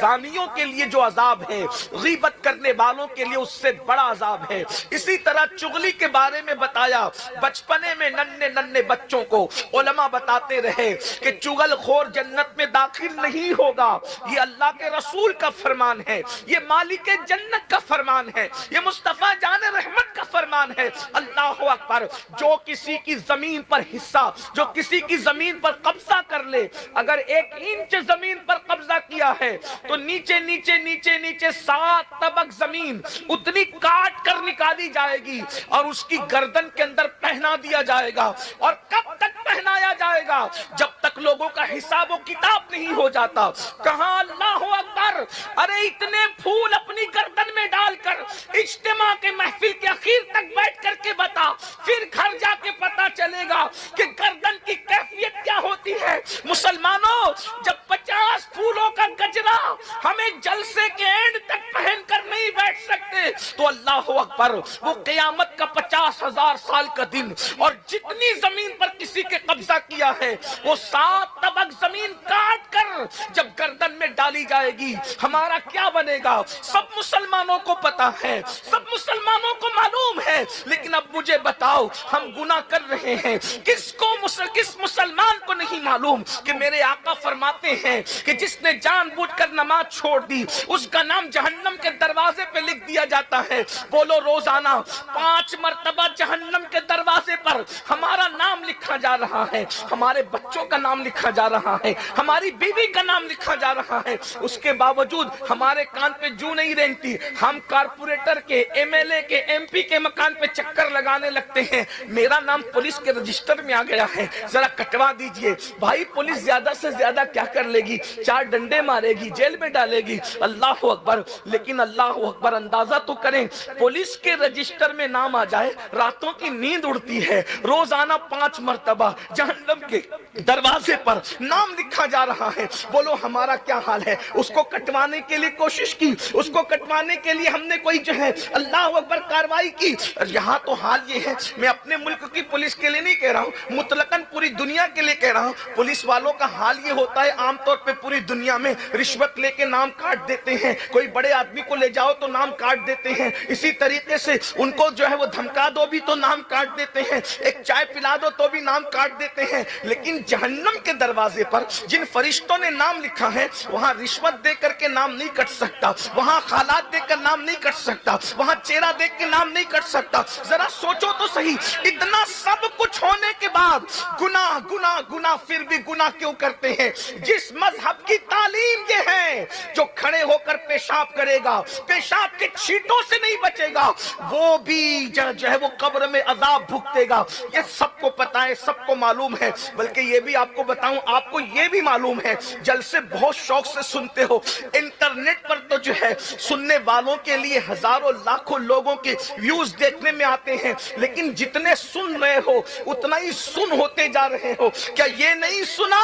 زانیوں کے لیے جو عذاب ہے، غیبت کرنے والوں کے لیے اس سے بڑا عذاب ہے۔ اسی طرح چغلی کے بارے میں بتایا، بچپنے میں ننھے ننھے بچوں کو علماء بتاتے رہے کہ چغل خور جنت میں داخل نہیں ہوگا۔ یہ اللہ کے رسول کا فرمان ہے، یہ مالک جنت کا فرمان ہے، یہ مصطفیٰ جان رحمت کا فرمان ہے۔ اللہ اکبر۔ جو کسی کی زمین پر حصہ، جو کسی کی زمین پر قبضہ کر لے، اگر 1 انچ زمین پر قبضہ کیا ہے تو نیچے نیچے نیچے نیچے 7 طبق زمین اتنی کاٹ کر نکالی جائے گی اور اس کی گردن کے اندر پہنا دیا جائے گا۔ اور کب تک پہنایا جائے گا؟ جب تک لوگوں کا حساب و کتاب نہیں ہو جاتا۔ کہاں اللہ اکبر۔ ارے اتنے پھول اپنی گردن میں ڈال کر اجتماع کے محفل کے اخیر تک بیٹھ کر کے بتا، پھر گھر جا کے پتا چلے گا کہ گردن کی کیفیت کیا ہوتی ہے۔ مسلمانوں، جب 50 پھولوں کا گجرا ہمیں جلسے کے اینڈ تک پہن کر نہیں بیٹھ سکتے تو اللہ اکبر، وہ قیامت کا 50,000 سال کا دن، اور جتنی زمین پر کسی کے قبضہ کیا ہے وہ 7 طبق زمین کاٹ کر جب گردن میں ڈالی جائے گی، ہمارا کیا بنے گا؟ سب مسلمانوں کو پتا ہے، سب مسلمانوں کو معلوم ہے، لیکن اب مجھے بتاؤ، ہم گناہ کر رہے ہیں، کس مسلمان کو نہیں معلوم کہ میرے آقا فرماتے ہیں کہ جس نے جان بوجھ کر نماز چھوڑ دی اس کا نام جہنم کے دروازے پہ لکھ دیا جاتا ہے۔ بولو، روزانہ 5 مرتبہ جہنم کے دروازے پر ہمارا نام لکھا جا رہا ہے، ہمارے بچوں کا نام لکھا جا رہا ہے، ہماری بیوی کا نام لکھا جا رہا ہے۔ اس کے باوجود ہمارے کان پہ جو نہیں رینگتی، ہم کارپوریٹر کے، ایم ایل اے کے، ایم پی کے مکان پہ چکر لگانے لگتے ہیں۔ میرا نام پولیس کے رجسٹر میں آ گیا ہے، ذرا کٹوا دیجئے۔ بھائی پولیس زیادہ سے زیادہ کیا کر لے گی؟ 4 ڈنڈے مارے گی، جیل میں ڈالے گی۔ اللہ اکبر۔ لیکن اللہ اکبر، اندازہ تو کریں، پولیس کے رجسٹر میں نام آ جائے، راتوں کی نیند اڑتی ہے، روزانہ 5 مرتبہ جہنم کے دروازے پر نام لکھا جا رہا ہے۔ بولو ہمارا کیا حال ہے؟ اس کو کٹوانے کے لیے کوشش کی، اس کو کٹوانے کے لیے ہم نے کوئی جو ہے اللہ اکبر کاروائی کی۔ یہاں تو حال یہ ہے، میں اپنے ملک کی پولیس کے لیے نہیں کہہ رہا ہوں، مطلقاً پوری دنیا کے لیے کہہ رہا ہوں، پولیس والوں کا حال یہ ہوتا ہے عام طور پہ پوری دنیا میں رشوت لے کے نام کاٹ دیتے ہیں، کوئی بڑے آدمی کو لے جاؤ تو نام کاٹ دیتے ہیں، اسی طریقے سے ان کو جو ہے وہ دھمکا دو بھی تو نام کاٹ دیتے ہیں، ایک چائے پلا دو تو بھی نام کاٹ دیتے ہیں۔ لیکن جہنم کے دروازے پر جن فرشتوں نے نام لکھا ہے، وہاں رشوت دے کر کے نام نہیں کٹ سکتا، وہاں خالات دے کر نام نہیں کٹ سکتا، وہاں چہرہ دیکھ کے نام نہیں کٹ سکتا۔ ذرا سوچو تو صحیح، اتنا سب کچھ ہونے کے بعد گناہ گناہ گناہ پھر بھی گناہ کیوں کرتے ہیں؟ جس مذہب کی تعلیم یہ ہے جو کھڑے ہو کر پیشاب کرے گا، پیشاب کے چھینٹوں سے نہیں بچے گا، وہ بھی جو ہے وہ قبر میں عذاب بھگتے گا۔ یہ سب کو پتا ہے، سب کو معلوم ہے۔ بلکہ یہ بھی آپ کو بتاؤں، آپ کو یہ بھی معلوم ہے، جلسے بہت شوق سے سنتے ہو، انٹرنیٹ پر تو جو ہے سننے والوں کے لیے ہزاروں لاکھوں لوگوں کے ویوز دیکھنے میں آتے ہیں، لیکن جتنے سن رہے ہو اتنا ہی سن ہوتے جا رہے ہو۔ کیا یہ نہیں سنا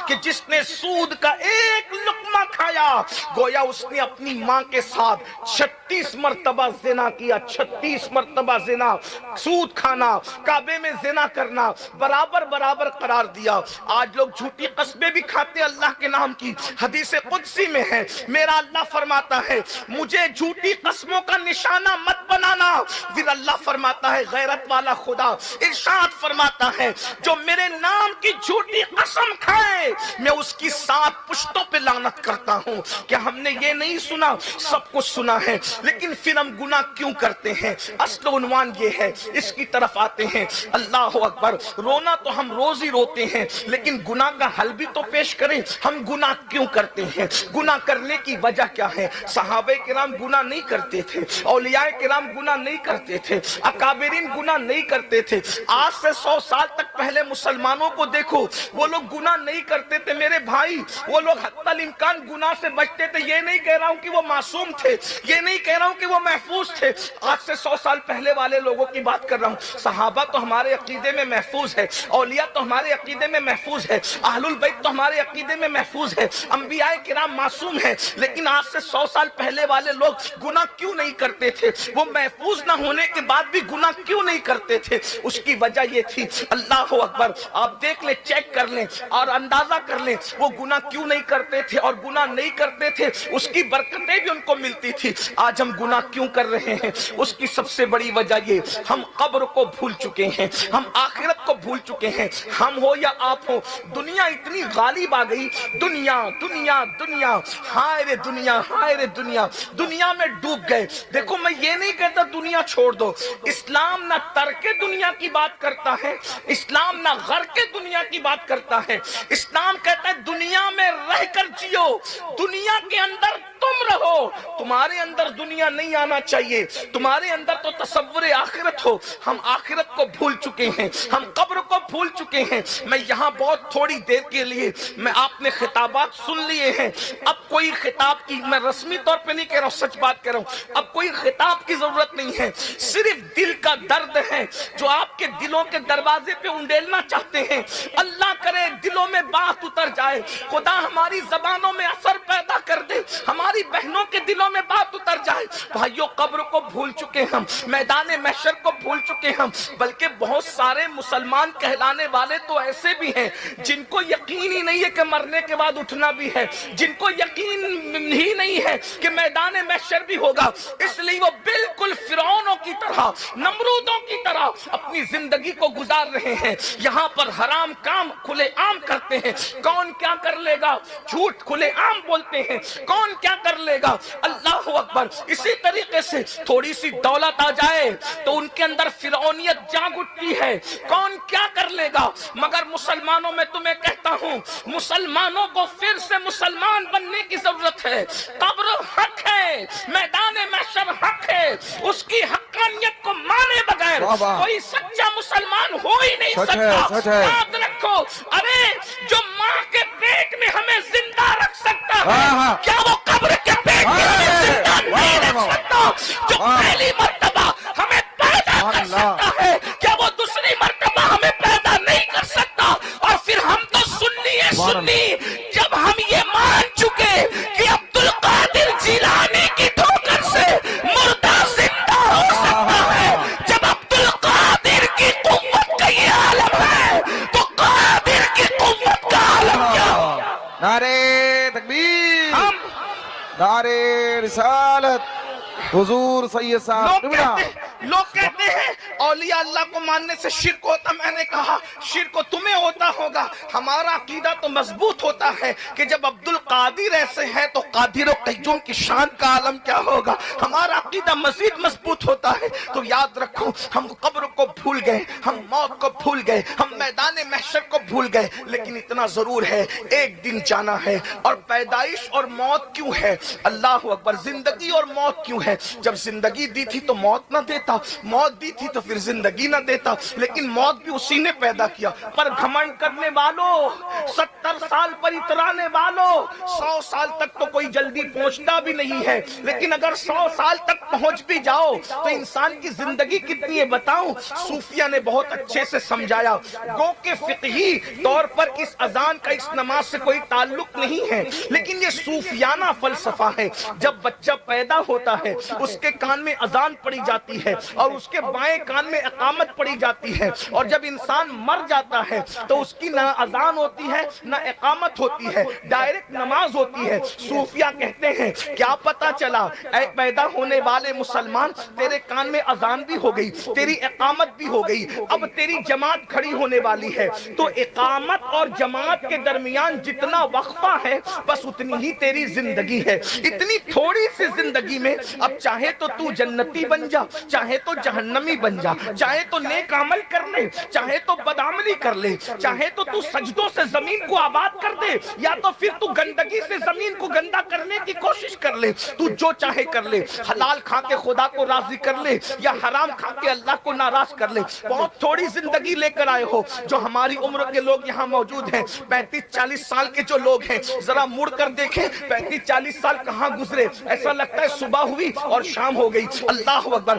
کہ جس نے سود کا 1 لقمہ کھایا گویا اس نے اپنی ماں کے ساتھ 36 مرتبہ زنا کیا؟ 36 مرتبہ زنا، سود کھانا، کعبے میں زنا کرنا برابر برابر قرار دیا۔ آج لوگ جھوٹی قسمیں بھی کھاتے اللہ کے نام کی۔ حدیث قدسی میں ہے، میرا اللہ فرماتا ہے مجھے جھوٹی قسموں کا نشانہ مت بنانا۔ پھر اللہ فرماتا ہے غیرت والا خدا ارشاد فرماتا ہے جو میرے نام کی جھوٹی قسم کھائے میں اس کی 7 پشتوں پہ لعنت کرتا ہوں۔ کیا ہم نے یہ نہیں سنا؟ سب کچھ سنا ہے، لیکن پھر ہم گناہ کیوں کرتے ہیں؟ اصل عنوان یہ ہے، اس کی طرف آتے ہیں۔ اللہ اکبر۔ رونا تو ہم روز ہی روتے ہیں، لیکن گناہ کا حل بھی تو پیش کریں۔ ہم گناہ کیوں کرتے ہیں؟ گناہ کرنے کی وجہ کیا ہے؟ صحابہ کرام گناہ نہیں کرتے تھے، اولیاء کرام گناہ نہیں کرتے تھے، اکابرین گناہ نہیں کرتے تھے۔ آج سے 100 سال تک پہلے مسلمانوں کو دیکھو، وہ لوگ گناہ نہیں کرتے تھے میرے بھائی، وہ لوگ حتی الامکان گناہ سے بچتے تھے۔ یہ نہیں کہہ رہا ہوں کہ وہ معصوم تھے، یہ نہیں کہہ رہا ہوں کہ وہ محفوظ تھے، آج سے 100 سال پہلے والے لوگوں کی بات کر رہا ہوں۔ صحابہ تو ہمارے عقیدے میں محفوظ ہے، اولیاء تو ہمارے عقیدے میں محفوظ ہے، اہل البیت تو ہمارے عقیدے میں محفوظ ہے، انبیاء کرام معصوم ہیں۔ لیکن آج سے 100 سال پہلے والے لوگ گناہ کیوں نہیں کرتے تھے؟ وہ محفوظ نہ ہونے کے بعد بھی گناہ کیوں نہیں کرتے تھے؟ اس کی وجہ یہ تھی، اللہ اکبر، آپ دیکھ لیں، چیک کر لیں اور اندازہ کر لیں وہ گناہ کیوں نہیں کرتے تھے، اور گناہ نہیں کرتے تھے اس کی برکتیں بھی ان کو ملتی تھی. آج ہم گناہ کیوں کر رہے ہیں؟ اس کی سب سے بڑی وجہ یہ ہم قبر کو بھول چکے ہیں, ہم آخرت کو بھول چکے ہیں. ہم ہو یا آپ ہو, دنیا اتنی غالب آ گئی, دنیا دنیا دنیا, ہائے رے دنیا, ہائے رے دنیا, دنیا میں ڈوب گئے. دیکھو میں یہ نہیں کہتا دنیا چھوڑ دو, اسلام نہ ترک دنیا کی بات کرتا ہے, اسلام نہ غرق دنیا کی بات کرتا ہے. اسلام کہتا ہے دنیا میں رہ کر جیو, دنیا کے اندر تم رہو, تمہارے اندر دنیا نہیں آنا چاہیے, تمہارے اندر تو تصور آخرت ہو. ہم آخرت کو بھول چکے ہیں, ہم قبر کو بھول چکے ہیں. میں یہاں بہت تھوڑی دیر کے لیے, میں آپ نے خطابات سن لیے ہیں, اب کوئی خطاب کی, میں رسمی طور پہ نہیں کہہ رہا ہوں, سچ بات کہہ رہا ہوں, اب کوئی خطاب کی ضرورت نہیں ہے. صرف دل کا درد ہے جو آپ کے دلوں کے دروازے پہ انڈیلنا چاہتے ہیں. اللہ کرے دلوں میں بات اتر جائے, خدا ہماری زبانوں میں اثر پیدا کر دے, ہماری بہنوں کے دلوں میں بات اتر جائے. بھائیوں قبر کو بھول چکے ہم, میدان محشر کو بھول چکے ہم. بلکہ بہت سارے مسلمان کہلانے والے تو ایسے بھی ہیں جن کو یقین ہی نہیں ہے کہ مرنے کے بعد اٹھنا بھی ہے, جن کو یقین ہی نہیں ہے کہ میدان محشر بھی ہوگا. اس لیے وہ بالکل فرعونوں کی طرح, نمرودوں کی طرح اپنی زندگی کو گزار رہے ہیں. یہاں پر حرام کام کھلے عام کرتے ہیں, کون کیا کر لے گا, جھوٹ کھلے عام بولتے ہیں, کون کیا کر لے گا. اللہ اکبر. اسی طریقے سے تھوڑی سی دولت آ جائے تو ان کے اندر فرعونیت جاگ اٹھتی ہے, کون کیا کر لے گا. مگر مسلمانوں میں تمہیں کہتا ہوں, مسلمانوں کو پھر سے مسلمان بننے کی ضرورت ہے. قبر حق ہے, میدان محشر حق ہے, اس کی حقانیت کو مانے بغیر کوئی سچا مسلمان ہو ہی نہیں سکتا. یاد رکھو, ارے جو ماں کے پیٹ میں ہمیں زندہ رکھ سکتا ہے, کیا وہ قبر کے پیٹ میں ہمیں زندہ نہیں رکھ سکتا؟ جو پہلی مرتبہ ہمیں پیدا کر سکتا ہے, کیا وہ دوسری مرتبہ ہمیں پیدا نہیں کر سکتا؟ اور پھر ہم تو سنی, جب ہم یہ مان چکے کہ عبدالقادر جیلانی کی ٹھوکر سے مردہ زندہ ہو سکتا ہے, جب عبدالقادر کی قوت کا یہ عالم ہے تو قادر کی قوت کا عالم کیا ہوگا؟ نعرے تکبیر, نعرے رسالت, حضور سید صاحب. لوگ کہتے ہیں اولیاء اللہ کو ماننے سے شرک ہوتا. میں نے کہا شرک تمہیں ہوتا ہوگا, ہمارا عقیدہ تو مضبوط ہوتا ہے کہ جب عبدالقادر ایسے ہیں تو قادر و قیوم کی شان کا عالم کیا ہوگا. ہمارا عقیدہ مزید مضبوط ہوتا ہے. تو یاد رکھو, ہم قبر کو بھول گئے, ہم موت کو بھول گئے, ہم میدان محشر کو بھول گئے. لیکن اتنا ضرور ہے, ایک دن جانا ہے. اور پیدائش اور موت کیوں ہے؟ اللہ اکبر. زندگی اور موت کیوں ہے؟ جب زندگی دی تھی تو موت نہ دیتا, موت دی تھی تو پھر زندگی نہ دیتا. لیکن موت بھی اسی نے پیدا کیا. پر گھمنڈ کرنے والوں, 70 سال پر اترانے والوں, 100 سال تک تو کوئی جلدی پہنچتا بھی نہیں ہے. لیکن اگر 100 سال تک پہنچ بھی جاؤ تو انسان کی زندگی کتنی ہے بتاؤں. صوفیہ نے بہت اچھے سے سمجھایا. گو کہ فقہی طور پر اس اذان کا اس نماز سے کوئی تعلق نہیں ہے, لیکن یہ صوفیانہ فلسفہ ہے. جب بچہ پیدا ہوتا ہے اس کے کان میں اذان پڑی جاتی ہے اور اس کے بائیں کان میں اقامت پڑی جاتی ہے. اور جب انسان مر جاتا ہے تو اس کی نہ اذان ہوتی ہے نہ اقامت ہوتی ہے, ڈائریکٹ نماز ہوتی ہے. صوفیہ کہتے ہیں کیا پتا چلا اے پیدا ہونے والے مسلمان, تیرے کان میں اذان بھی ہو گئی, تیری اقامت بھی ہو گئی, اب تیری جماعت کھڑی ہونے والی ہے. تو اقامت اور جماعت کے درمیان جتنا وقفہ ہے بس اتنی ہی تیری زندگی ہے. اتنی تھوڑی سی زندگی میں اب چاہے تو تو جنتی بن جا, چاہے تو جہنمی بن جا, چاہے تو نیک عمل کر لے, چاہے تو بدعملی کر لے, چاہے تو تو سجدوں سے زمین کو آباد کر دے, یا تو پھر تو گندگی سے زمین کو گندا کرنے کی کوشش کر لے. تو جو چاہے کر لے, حلال کھا کے خدا کو راضی کر لے یا حرام کھا کے اللہ کو ناراض کر لے. بہت تھوڑی زندگی لے کر آئے ہو. جو ہماری عمر کے لوگ یہاں موجود ہیں, 35-40 سال کے جو لوگ ہیں, ذرا مڑ کر دیکھیں 35-40 سال کہاں گزرے. ایسا لگتا ہے صبح ہوئی اور شام ہو گئی. اللہ اکبر.